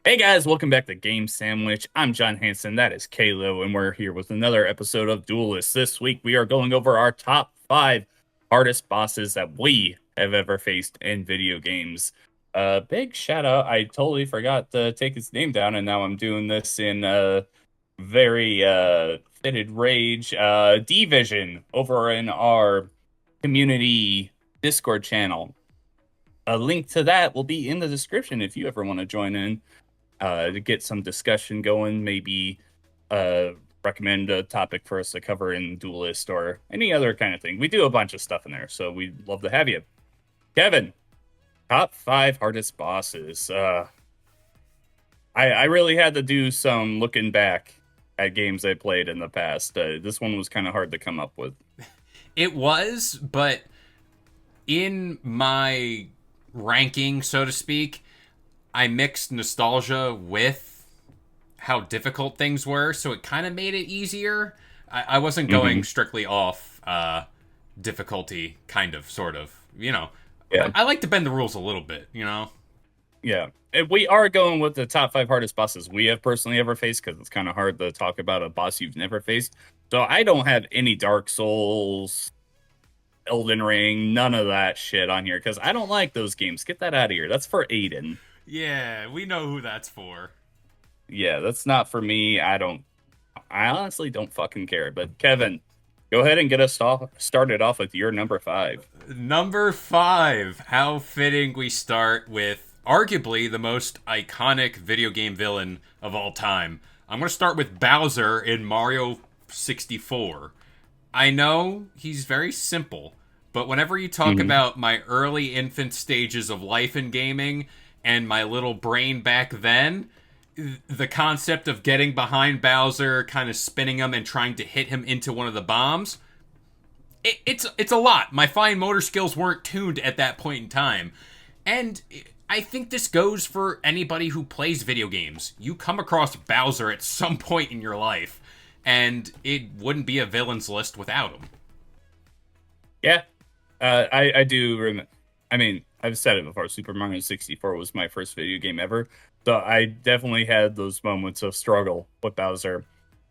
Hey guys, welcome back to Game Sandwich. I'm John Hanson, that is Kalo, and we're here with another episode of Duelist. This week we are going over our top five hardest bosses that we have ever faced in video games. Big shout out, I totally forgot to take his name down, and now I'm doing this in very fitted rage. Division over in our community Discord channel. A link to that will be in the description if you ever want to join in to get some discussion going, maybe uh, recommend a topic for us to cover in Duelist or any other kind of thing. We do a bunch of stuff in there, so we'd love to have you. Kevin, top five hardest bosses. I really had to do some looking back at games I played in the past. This one was kind of hard to come up with. It was, but in my ranking, so to speak, I mixed nostalgia with how difficult things were, so it kind of made it easier. I wasn't going Hmm. strictly off difficulty, kind of, sort of. Yeah, I like to bend the rules a little bit, yeah. And we are going with the top five hardest bosses we have personally ever faced because it's kind of hard to talk about a boss you've never faced. So I don't have any Dark Souls, Elden Ring, none of that shit on here because I don't like those games. Get that out of here. That's for Aiden. Yeah, we know who that's for. Yeah, that's not for me. I honestly don't fucking care. But Kevin, go ahead and get us started off with your number five. Number five. How fitting we start with arguably the most iconic video game villain of all time. I'm going to start with Bowser in Mario 64. I know he's very simple, but whenever you talk Hmm. about my early infant stages of life in gaming and my little brain back then, the concept of getting behind Bowser, kind of spinning him and trying to hit him into one of the bombs, it's a lot. My fine motor skills weren't tuned at that point in time. And I think this goes for anybody who plays video games. You come across Bowser at some point in your life, and it wouldn't be a villain's list without him. Yeah, I do remember. I mean, I've said it before. Super Mario 64 was my first video game ever, so I definitely had those moments of struggle with Bowser,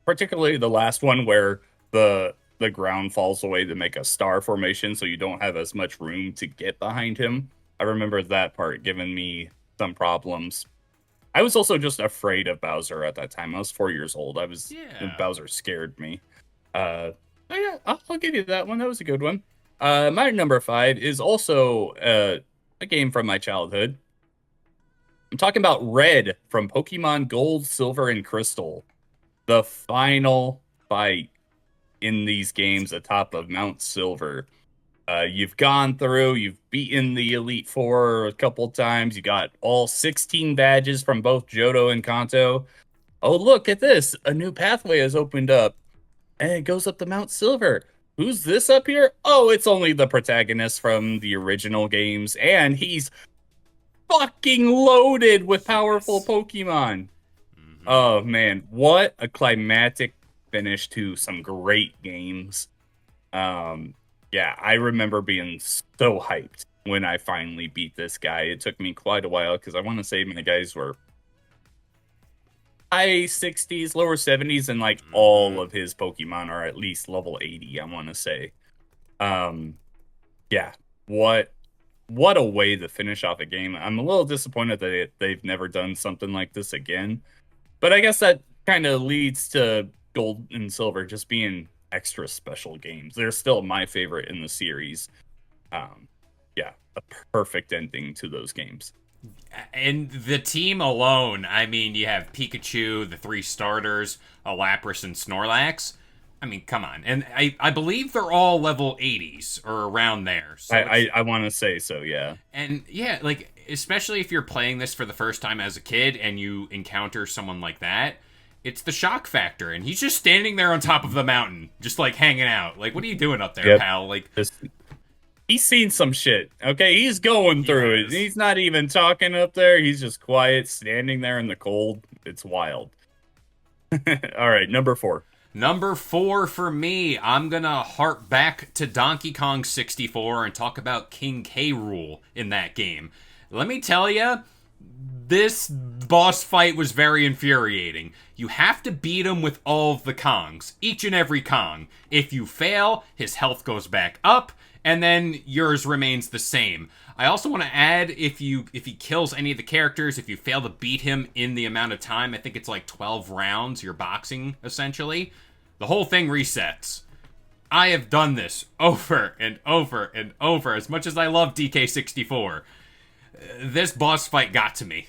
particularly the last one where the ground falls away to make a star formation, so you don't have as much room to get behind him. I remember that part giving me some problems. I was also just afraid of Bowser at that time. I was 4 years old. Yeah. Bowser scared me. Uh, oh yeah, I'll give you that one. That was a good one. My number five is also a game from my childhood. I'm talking about Red from Pokemon Gold, Silver, and Crystal. The final fight in these games atop of Mount Silver. You've gone through, you've beaten the Elite Four a couple times. You got all 16 badges from both Johto and Kanto. Oh, look at this. A new pathway has opened up and it goes up to Mount Silver. Who's this up here? Oh, it's only the protagonist from the original games, and he's fucking loaded with powerful Yes. Pokemon. Mm-hmm. Oh man, what a climactic finish to some great games. Um, yeah, I remember being so hyped when I finally beat this guy. It took me quite a while because I want to say my guys were high 60s, lower 70s, and like Mm-hmm. all of his Pokemon are at least level 80, I want to say. Um, yeah, what what a way to finish off a game. I'm a little disappointed that they've never done something like this again. But I guess that kind of leads to Gold and Silver just being extra special games. They're still my favorite in the series. Um, yeah, a perfect ending to those games. And the team alone, I mean, you have Pikachu, the three starters, Lapras, and Snorlax. I mean, come on. And I believe they're all level 80s or around there. I So I, it's. I want to say so. Yeah, And yeah, like, especially if you're playing this for the first time as a kid and you encounter someone like that, it's the shock factor. And he's just standing there on top of the mountain, just like hanging out. Like, what are you doing up there, yep. pal? Like, Just he's seen some shit. Okay, he's going he through it. has. He's not even talking up there. He's just quiet, standing there in the cold. It's wild. All right, number four. Number four for me, I'm gonna harp back to Donkey Kong 64 and talk about King K. Rool in that game. Let me tell you, This boss fight was very infuriating. You have to beat him with all of the Kongs, each and every Kong. If you fail, his health goes back up, and then yours remains the same. I also want to add, if he kills any of the characters, if you fail to beat him in the amount of time, I think it's like 12 rounds, you're boxing, essentially, the whole thing resets. I have done this over and over and over, as much as I love DK64. This boss fight got to me.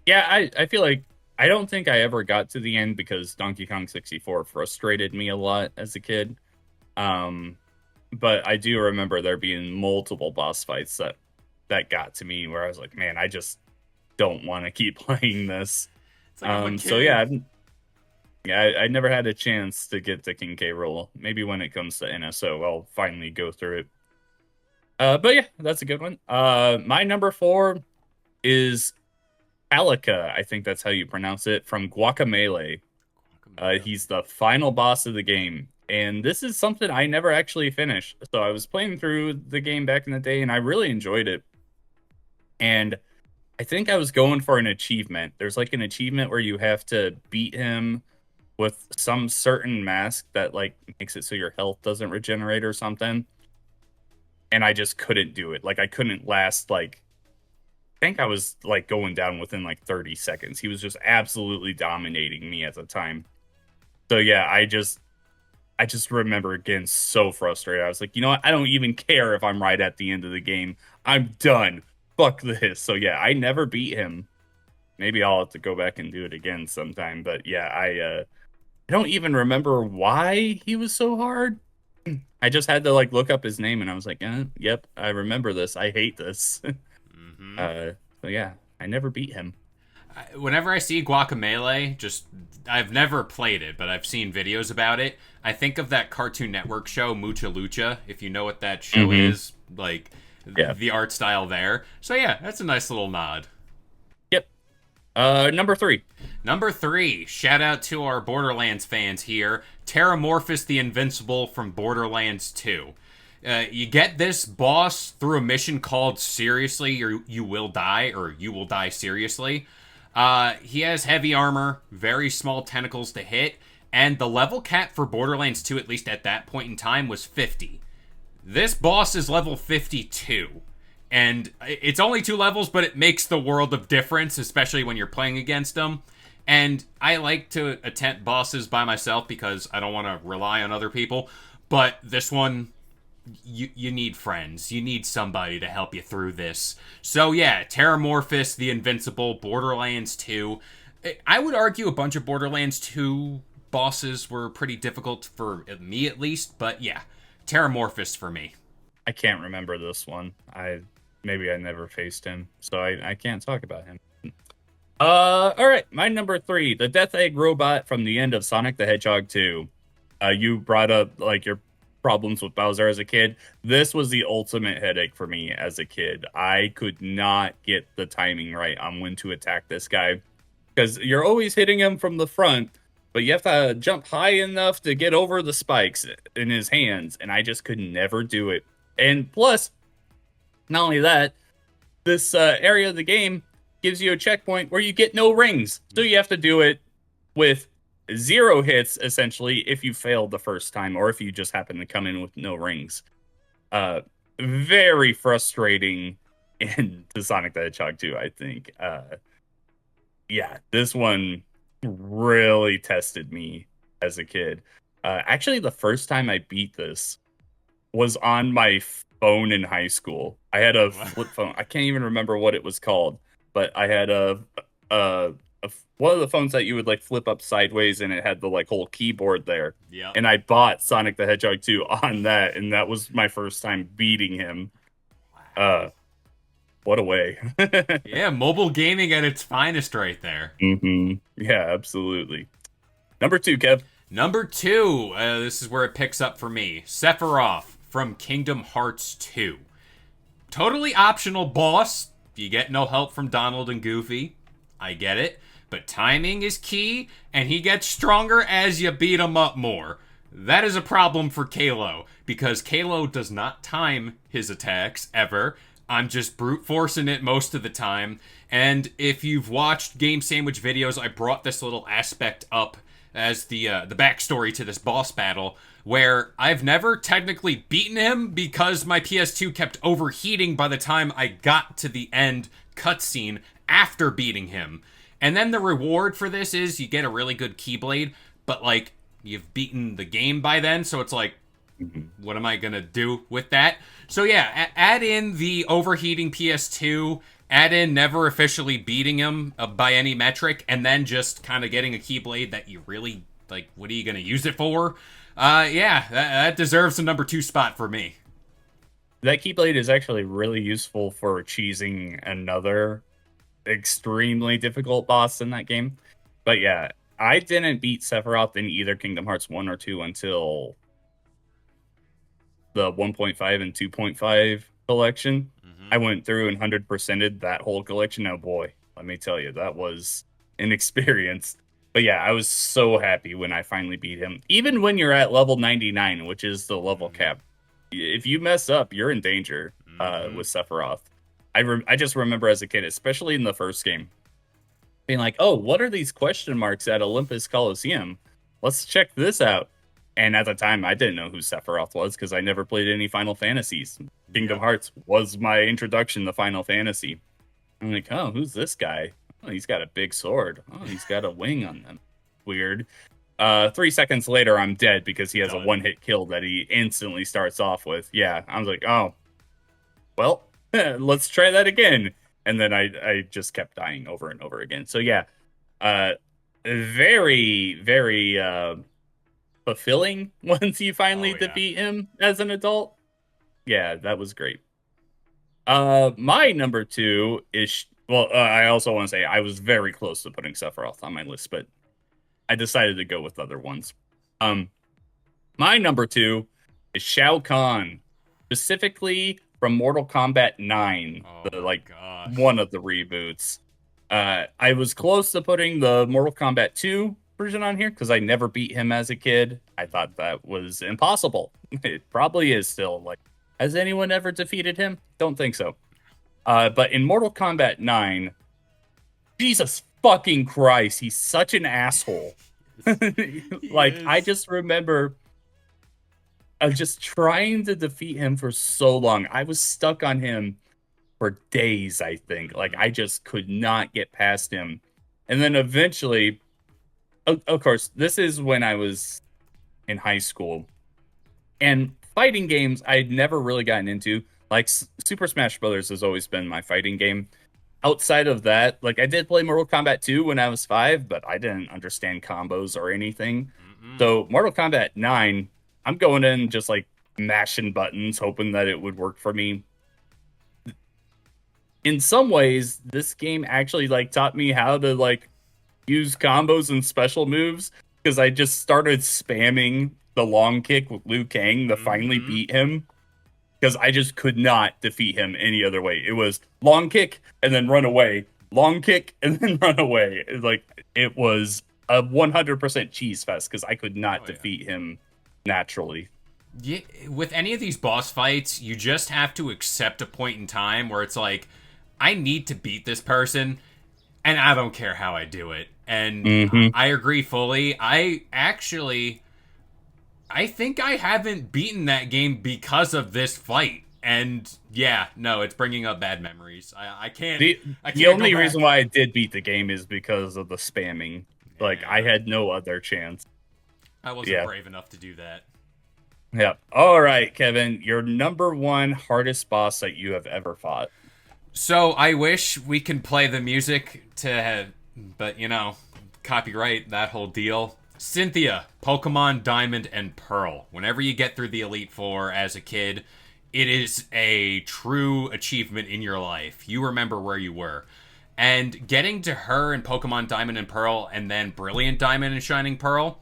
Yeah, I feel like I don't think I ever got to the end because Donkey Kong 64 frustrated me a lot as a kid. Um, but I do remember there being multiple boss fights that got to me where I was like, man, I just don't want to keep playing this. It's like I'm a So kid. yeah, I never had a chance to get to King K. Rool. Maybe when it comes to NSO, I'll finally go through it. But yeah, that's a good one. My number 4 is Alika. I think that's how you pronounce it, from Guacamelee. He's the final boss of the game. And this is something I never actually finished. So I was playing through the game back in the day and I really enjoyed it. And I think I was going for an achievement. There's like an achievement where you have to beat him with some certain mask that like makes it so your health doesn't regenerate or something. And I just couldn't do it. Like I couldn't last like I think I was like going down within like 30 seconds. He was just absolutely dominating me at the time. So yeah, I just remember getting so frustrated. I was like, you know what? I don't even care if I'm right at the end of the game. I'm done. Fuck this. So yeah, I never beat him. Maybe I'll have to go back and do it again sometime. But yeah, I don't even remember why he was so hard. I just had to like look up his name and I was like, yep, I remember this. I hate this. Mm-hmm. uh, so yeah, I never beat him. Whenever I see Guacamelee, just I've never played it, but I've seen videos about it. I think of that Cartoon Network show Mucha Lucha, if you know what that show Hmm. is, like Yeah. the art style there. So yeah, that's a nice little nod. Yep. Number 3. Number 3, shout out to our Borderlands fans here, Terramorphous the Invincible from Borderlands 2. You get this boss through a mission called Seriously, or You Will Die, or You Will Die Seriously. He has heavy armor, very small tentacles to hit, and the level cap for Borderlands 2, at least at that point in time, was 50. This boss is level 52. And it's only 2 levels, but it makes the world of difference, especially when you're playing against them. And I like to attempt bosses by myself because I don't want to rely on other people. But this one, you need friends. You need somebody to help you through this. So yeah, Terramorphous, the Invincible, Borderlands 2. I would argue a bunch of Borderlands 2 bosses were pretty difficult for me at least, but yeah, Terramorphous for me. I can't remember this one. Maybe I never faced him, so I can't talk about him. All right, my number 3, the Death Egg robot from the end of Sonic the Hedgehog 2. You brought up like your problems with Bowser as a kid. This was the ultimate headache for me as a kid. I could not get the timing right on when to attack this guy because you're always hitting him from the front, but you have to jump high enough to get over the spikes in his hands, and I just could never do it. And plus, not only that, this area of the game gives you a checkpoint where you get no rings. So you have to do it with 0 hits, essentially, if you failed the first time or if you just happen to come in with no rings. Very frustrating in the Sonic the Hedgehog 2, I think. Yeah, this one really tested me as a kid. Actually, the first time I beat this was on my phone in high school. I had a flip phone. I can't even remember what it was called, but I had a one of the phones that you would like flip up sideways, and it had the like whole keyboard there. Yep. And I bought Sonic the Hedgehog 2 on that, and that was my first time beating him. Uh, what a way! Yeah, mobile gaming at its finest right there. Yeah, absolutely. Number 2, Kev. Number 2, this is where it picks up for me. Sephiroth from Kingdom Hearts 2. Totally optional boss. You get no help from Donald and Goofy. I get it. But timing is key, and he gets stronger as you beat him up more. That is a problem for Kalo, because Kalo does not time his attacks, ever. I'm just brute forcing it most of the time. And if you've watched Game Sandwich videos, I brought this little aspect up as the backstory to this boss battle, where I've never technically beaten him because my PS2 kept overheating by the time I got to the end cutscene after beating him. And then the reward for this is you get a really good Keyblade, but like you've beaten the game by then, so it's like, what am I gonna do with that? So yeah, add in the overheating PS2, add in never officially beating him by any metric, and then just kind of getting a Keyblade that you really like. What are you gonna use it for? Yeah, that deserves a number 2 spot for me. That Keyblade is actually really useful for cheesing another extremely difficult boss in that game. But yeah, I didn't beat Sephiroth in either Kingdom Hearts 1 or 2 until the 1.5 and 2.5 collection. I went through and 100%ed that whole collection. Oh boy, let me tell you, that was an experience. But yeah, I was so happy when I finally beat him. Even when you're at level 99, which is the level cap, if you mess up, you're in danger with Sephiroth. I just remember as a kid, especially in the first game, being like, oh, what are these question marks at Olympus Coliseum? Let's check this out. And at the time, I didn't know who Sephiroth was because I never played any Final Fantasies. Kingdom Hearts was my introduction to Final Fantasy. I'm like, oh, who's this guy? Oh, he's got a big sword. Oh, he's got a wing on them. Weird. 3 seconds later, I'm dead because he has a one-hit kill that he instantly starts off with. Yeah, I was like, oh, well, let's try that again. And then I just kept dying over and over again. So yeah, very, very fulfilling once you finally defeat him as an adult. Yeah, that was great. My number 2 is I also want to say I was very close to putting Sephiroth on my list, but I decided to go with other ones. My number 2 is Shao Kahn, specifically from Mortal Kombat 9, one of the reboots. I was close to putting the Mortal Kombat 2 version on here because I never beat him as a kid. I thought that was impossible. It probably is still. Like, has anyone ever defeated him? Don't think so. But in Mortal Kombat 9, Jesus fucking Christ, he's such an asshole. I just remember just trying to defeat him for so long. I was stuck on him for days, I think. Like, I just could not get past him. And then eventually, of course, this is when I was in high school. And fighting games I'd never really gotten into. Like, Super Smash Brothers has always been my fighting game. Outside of that, like, I did play Mortal Kombat 2 when I was 5, but I didn't understand combos or anything. So Mortal Kombat 9, I'm going in just, like, mashing buttons, hoping that it would work for me. In some ways, this game actually, like, taught me how to, like, use combos and special moves, because I just started spamming the long kick with Liu Kang to finally beat him, because I just could not defeat him any other way. It was long kick and then run away, long kick and then run away. It was a 100% cheese fest because I could not defeat him naturally. Yeah, with any of these boss fights, you just have to accept a point in time where it's like, I need to beat this person, and I don't care how I do it. And I agree fully. I think I haven't beaten that game because of this fight. And yeah, no, it's bringing up bad memories. I can't. The only reason why I did beat the game is because of the spamming. Yeah. Like, I had no other chance. I wasn't brave enough to do that. Yeah. All right, Kevin, your number 1 hardest boss that you have ever fought. So I wish we can play the music but copyright, that whole deal. Cynthia, Pokemon Diamond and Pearl. Whenever you get through the Elite Four as a kid, it is a true achievement in your life. You remember where you were. And getting to her in Pokemon Diamond and Pearl and then Brilliant Diamond and Shining Pearl,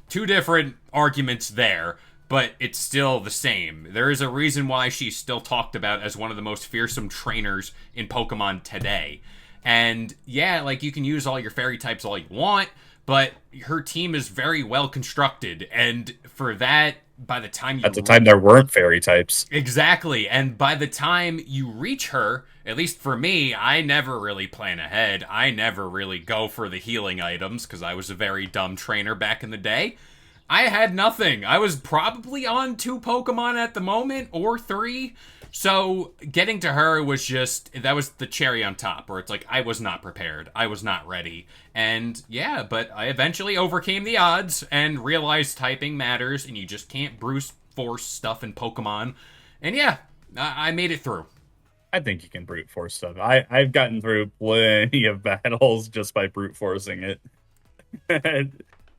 2 different arguments there, but it's still the same. There is a reason why she's still talked about as one of the most fearsome trainers in Pokemon today. And yeah, like, you can use all your fairy types all you want, but her team is very well constructed, and for that, by the time At you the time, there weren't fairy types. exactly, and by the time you reach her, at least for me, I never really plan ahead. I never really go for the healing items because I was a very dumb trainer back in the day. I had nothing. I was probably on 2 Pokemon at the moment, or 3. So getting to her was just, that was the cherry on top, where it's like, I was not prepared. I was not ready. And yeah, but I eventually overcame the odds and realized typing matters, and you just can't brute force stuff in Pokemon. And yeah, I made it through. I think you can brute force stuff. I've gotten through plenty of battles just by brute forcing it.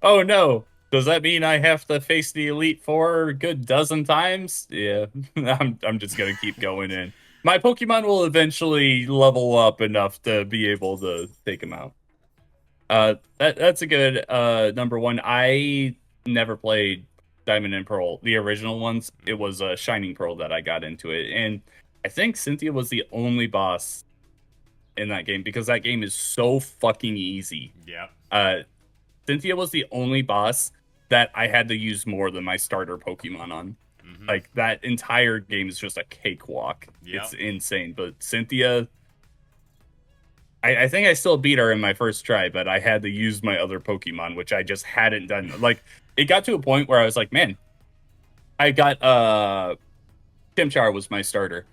Oh no. Does that mean I have to face the Elite Four a good dozen times? Yeah. I'm just gonna keep going in. My Pokemon will eventually level up enough to be able to take them out. That's a good number one. I never played Diamond and Pearl, the original ones. It was Shining Pearl that I got into it, and I think Cynthia was the only boss in that game because that game is so fucking easy. Yeah. Uh, Cynthia was the only boss that I had to use more than my starter Pokemon on. Mm-hmm. Like that entire game is just a cakewalk. It's Yep. insane. But Cynthia, I think I still beat her in my first try, but I had to use my other Pokemon, which I just hadn't done. Like it got to a point where I was like, man, I got Chimchar was my starter.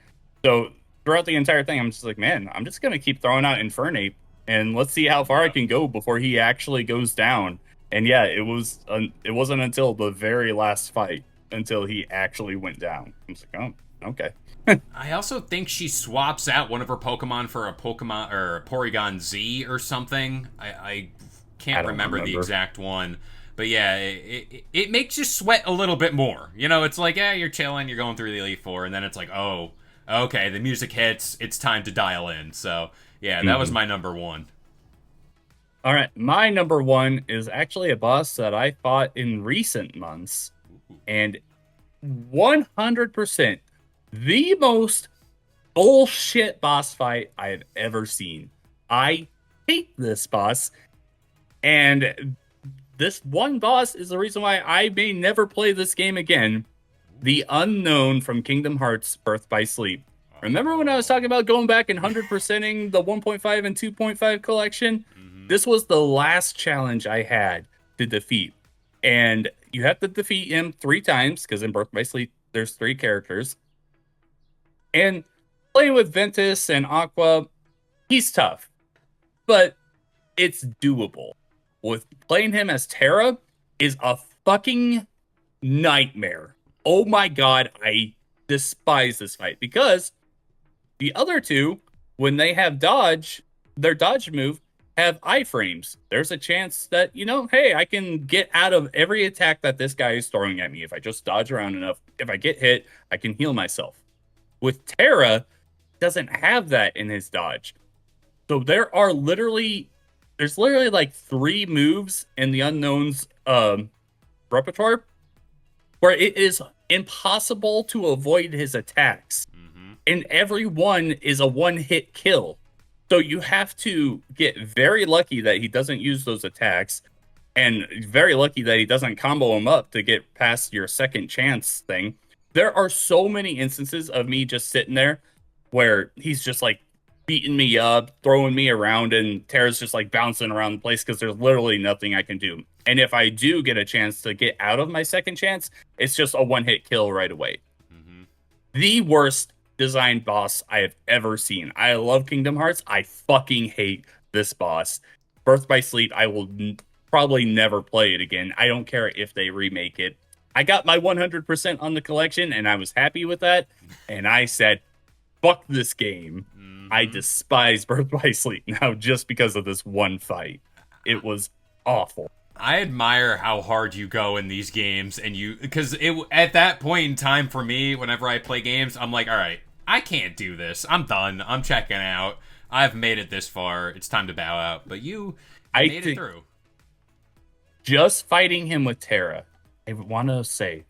So throughout the entire thing, I'm just like, man, I'm just gonna keep throwing out Infernape and let's see how far I Yep. can go before he actually goes down. And yeah, it wasn't until the very last fight until he actually went down. I was like, oh, okay. I also think she swaps out one of her Pokemon for a Pokemon or a Porygon Z or something. I I can't don't remember the remember. exact one. But yeah, it makes you sweat a little bit more. You know, it's like, yeah, you're chilling, you're going through the Elite Four, and then it's like, oh, okay, the music hits, it's time to dial in. So yeah, that was Mhm. my number one. All right, my number one is actually a boss that I fought in recent months, and 100% the most bullshit boss fight I have ever seen. I hate this boss, and this one boss is the reason why I may never play this game again. The Unknown from Kingdom Hearts Birth by Sleep. Remember when I was talking Oh. about going back and 100%ing the 1.5 and 2.5 collection? Mm-hmm. This was the last challenge I had to defeat. And you have to defeat him 3 times because in Birth by Sleep, there's 3 characters. And playing with Ventus and Aqua, he's tough, but it's doable. With playing him as Terra is a fucking nightmare. Oh my god, I despise this fight because the other two, when they have dodge, their dodge move have iframes. There's a chance that, hey, I can get out of every attack that this guy is throwing at me if I just dodge around enough. If I get hit, I can heal myself. With Terra, doesn't have that in his dodge. So there's literally like 3 moves in the unknown's repertoire where it is impossible to avoid his attacks. Mm-hmm. And every one is a one-hit kill. So you have to get very lucky that he doesn't use those attacks and very lucky that he doesn't combo them up to get past your second chance thing. There are so many instances of me just sitting there where he's just like beating me up, throwing me around, and Terra's just like bouncing around the place because there's literally nothing I can do. And if I do get a chance to get out of my second chance, it's just a one-hit kill right away. Mm-hmm. The worst designed boss I have ever seen. I love Kingdom Hearts. I fucking hate this boss. Birth by Sleep, I will probably never play it again. I don't care if they remake it. I got my 100% on the collection and I was happy with that. And I said, fuck this game. I Mm-hmm. despise Birth by Sleep now just because of this one fight. It was awful. I admire how hard you go in these games, and you because it at that point in time for me, whenever I play games, I'm like, all right, I can't do this. I'm done. I'm checking out. I've made it this far. It's time to bow out. But you I made it think through. just fighting him with Terra, I want to say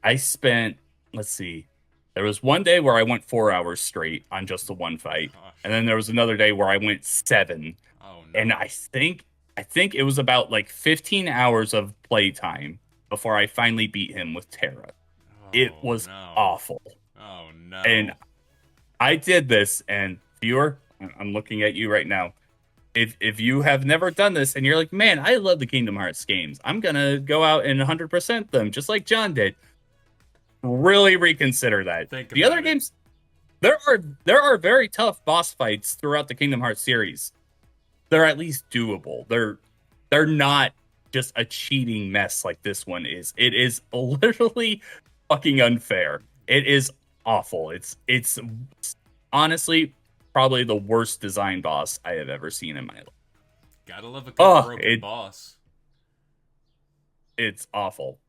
I spent, let's see, there was one day where I went 4 hours straight on just the one fight. And Gosh. then there was another day where I went 7. Oh And no. I think it was about like 15 hours of playtime. before I finally beat him with Terra. It Oh was no. awful. Oh And no. I did this, and viewer, I'm looking at you right now. If you have never done this and you're like, man, I love the Kingdom Hearts games, I'm gonna go out and 100% them, just like John did. Really reconsider that. Think The other about it. games, there are very tough boss fights throughout the Kingdom Hearts series. They're at least doable. They're not just a cheating mess like this one is. It is literally fucking unfair. It is awful. It's honestly probably the worst design boss I have ever seen in my life. Gotta love a good Oh, broken boss. it's awful.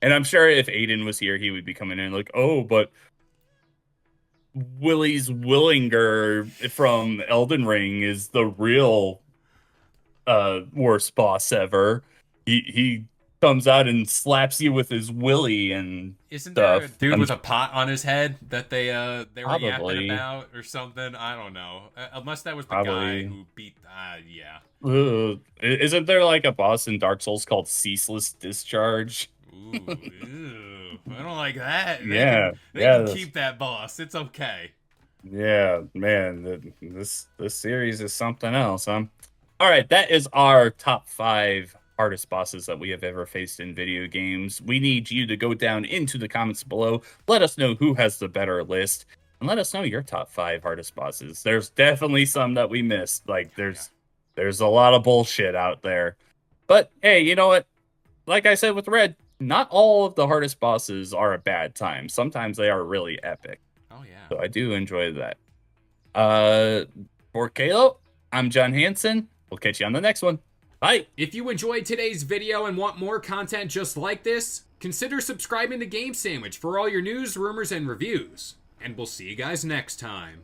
And I'm sure if Aiden was here, he would be coming in like, oh, but Willie's Willinger from Elden Ring is the real worst boss ever. He comes out and slaps you with his willy and Isn't there a stuff. dude I'm with a pot on his head that they were yapping probably about or something? I don't know. Unless that was the guy probably who beat. Yeah. isn't there like a boss in Dark Souls called Ceaseless Discharge? Ooh, ew. I don't like that. They can Yeah, they yeah, can keep that boss. It's okay. yeah, man. This series is something else, huh? All right, that is our top five hardest bosses that we have ever faced in video games. We need you to go down into the comments below. Let us know who has the better list, and let us know your top five hardest bosses. There's definitely some that we missed. Like Oh yeah. there's a lot of bullshit out there. But hey, you know what? Like I said with Red, not all of the hardest bosses are a bad time. Sometimes they are really epic. Oh yeah. So I do enjoy that. Uh, for Kalo, I'm John Hansen. We'll catch you on the next one. Bye. If you enjoyed today's video and want more content just like this, consider subscribing to Game Sandwich for all your news, rumors, and reviews. And we'll see you guys next time.